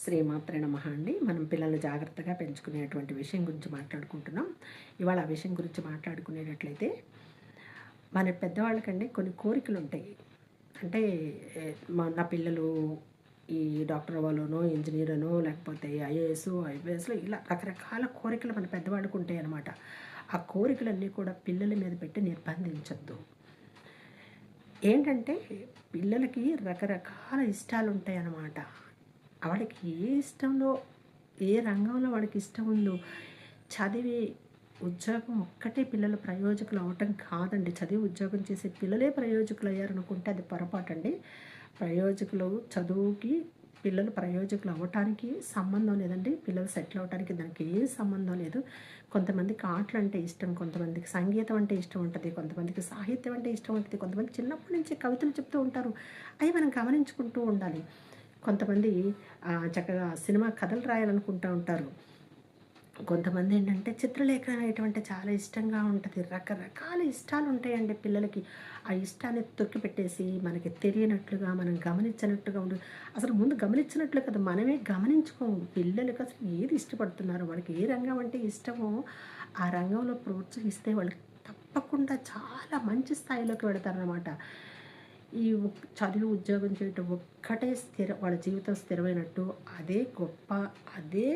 శ్రీమాత్రే నమః అండి. మనం పిల్లల్ని జాగ్రత్తగా పెంచుకునేటువంటి విషయం గురించి మాట్లాడుకుంటున్నాం. ఇవాళ ఆ విషయం గురించి మాట్లాడుకునేటట్లయితే, మన పెద్దవాళ్ళకండి కొన్ని కోరికలుంటాయి. అంటే నా పిల్లలు ఈ డాక్టర్ అవ్వాలనో, ఇంజినీర్ అనో, లేకపోతే ఐఏఎస్, ఐపీఎస్‌లో ఇలా రకరకాల కోరికలు మన పెద్దవాళ్ళకు ఉంటాయన్నమాట. ఆ కోరికలన్నీ కూడా పిల్లల మీద పెట్టి నిర్బంధించొద్దు. ఏంటంటే పిల్లలకి రకరకాల ఇష్టాలుంటాయన్నమాట. వాడికి ఏ ఇష్టంలో, ఏ రంగంలో వాడికి ఇష్టం ఉందో చదివి ఉద్యోగం ఒక్కటే పిల్లలు ప్రయోజకులు అవ్వటం కాదండి. చదివి ఉద్యోగం చేసే పిల్లలే ప్రయోజకులు అయ్యారనుకుంటే అది పొరపాటండి. ప్రయోజకులు చదువుకి పిల్లలు ప్రయోజకులు అవ్వటానికి సంబంధం లేదండి. పిల్లలు సెటిల్ అవ్వటానికి దానికి ఏం సంబంధం లేదు. కొంతమందికి ఆటలు అంటే ఇష్టం, కొంతమందికి సంగీతం అంటే ఇష్టం ఉంటుంది, కొంతమందికి సాహిత్యం అంటే ఇష్టం ఉంటుంది, కొంతమంది చిన్నప్పటి నుంచి కవితలు చెప్తూ ఉంటారు. అవి మనం గమనించుకుంటూ ఉండాలి. కొంతమంది చక్కగా సినిమా కథలు రాయాలనుకుంటూ ఉంటారు. కొంతమంది ఏంటంటే చిత్రలేఖనం వేయటం అంటే చాలా ఇష్టంగా ఉంటుంది. రకరకాల ఇష్టాలు ఉంటాయండి పిల్లలకి. ఆ ఇష్టాన్ని తొక్కిపెట్టేసి మనకి తెలియనట్లుగా, మనం గమనించినట్టుగా ఉండు. అసలు ముందు గమనించినట్లు కదా, మనమే గమనించుకోము. పిల్లలకి అసలు ఏది ఇష్టపడుతున్నారో, వాళ్ళకి ఏ రంగం అంటే ఇష్టమో ఆ రంగంలో ప్రోత్సహిస్తే వాళ్ళు తప్పకుండా చాలా మంచి స్థాయిలోకి వెళతారనమాట. ఈ చదివి ఉద్యోగం చేయటం ఒక్కటే వాళ్ళ జీవితం స్థిరమైనట్టు, అదే గొప్ప, అదే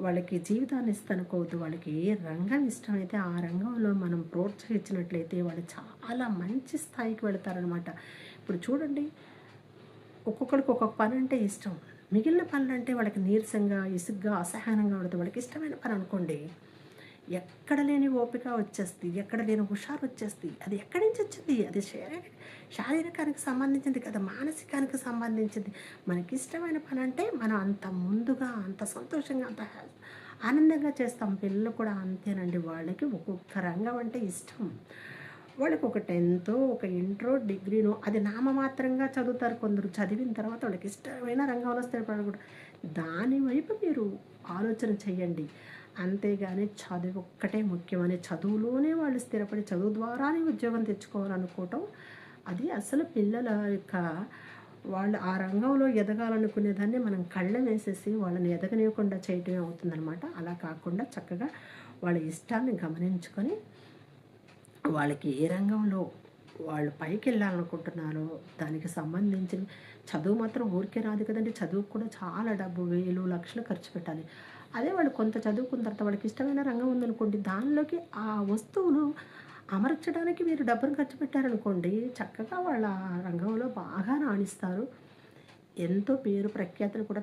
వాళ్ళకి జీవితాన్ని ఇస్తనుకోవద్దు. వాళ్ళకి ఏ రంగం ఇష్టమైతే ఆ రంగంలో మనం ప్రోత్సహించినట్లయితే వాళ్ళు చాలా మంచి స్థాయికి వెళతారనమాట. ఇప్పుడు చూడండి, ఒక్కొక్కరికి ఒక్కొక్క పని అంటే ఇష్టం. మిగిలిన పనులంటే వాళ్ళకి నీరసంగా, ఇసుగ్గా, అసహనంగా ఉంటుంది. వాళ్ళకి ఇష్టమైన పని అనుకోండి, ఎక్కడ లేని ఓపిక వచ్చేస్తుంది, ఎక్కడ లేని హుషారు వచ్చేస్తుంది. అది ఎక్కడి నుంచి వచ్చింది? అది శారీరకానికి సంబంధించింది కదా, మానసికానికి సంబంధించింది. మనకిష్టమైన పని అంటే మనం అంత ముందుగా, అంత సంతోషంగా, అంత ఆనందంగా చేస్తాం. పిల్లలు కూడా అంతేనండి. వాళ్ళకి ఒక్కొక్క రంగం అంటే ఇష్టం. వాళ్ళకి ఒక 10థో, ఒక ఇంటరో, డిగ్రీనో అది నామమాత్రంగా చదువుతారు. కొందరు చదివిన తర్వాత వాళ్ళకి ఇష్టమైన రంగంలో స్థిరపడకూడదు. దాని వైపు మీరు ఆలోచన చెయ్యండి. అంతేగాని చదువు ఒక్కటే ముఖ్యమని చదువులోనే వాళ్ళు స్థిరపడి చదువు ద్వారానే ఉద్యోగం తెచ్చుకోవాలనుకోవటం అది అసలు పిల్లల యొక్క వాళ్ళు ఆ రంగంలో ఎదగాలనుకునేదాన్ని మనం కళ్ళెం వేసేసి వాళ్ళని ఎదగనివ్వకుండా చేయటమే అవుతుందనమాట. అలా కాకుండా చక్కగా వాళ్ళ ఇష్టాన్ని గమనించుకొని వాళ్ళకి ఏ రంగంలో వాళ్ళు పైకెళ్ళాలనుకుంటున్నారో దానికి సంబంధించిన చదువు మాత్రం ఊరికే రాదు కదండి. చదువుకు కూడా చాలా డబ్బు, వేలు, లక్షలు ఖర్చు పెట్టాలి. అదే వాళ్ళు కొంత చదువుకున్న తర్వాత వాళ్ళకి ఇష్టమైన రంగం ఉందనుకోండి, దానిలోకి ఆ వస్తువును అమర్చడానికి మీరు డబ్బును ఖర్చు పెట్టారనుకోండి, చక్కగా వాళ్ళ రంగంలో బాగా రాణిస్తారు. ఎంతో పేరు ప్రఖ్యాతులు కూడా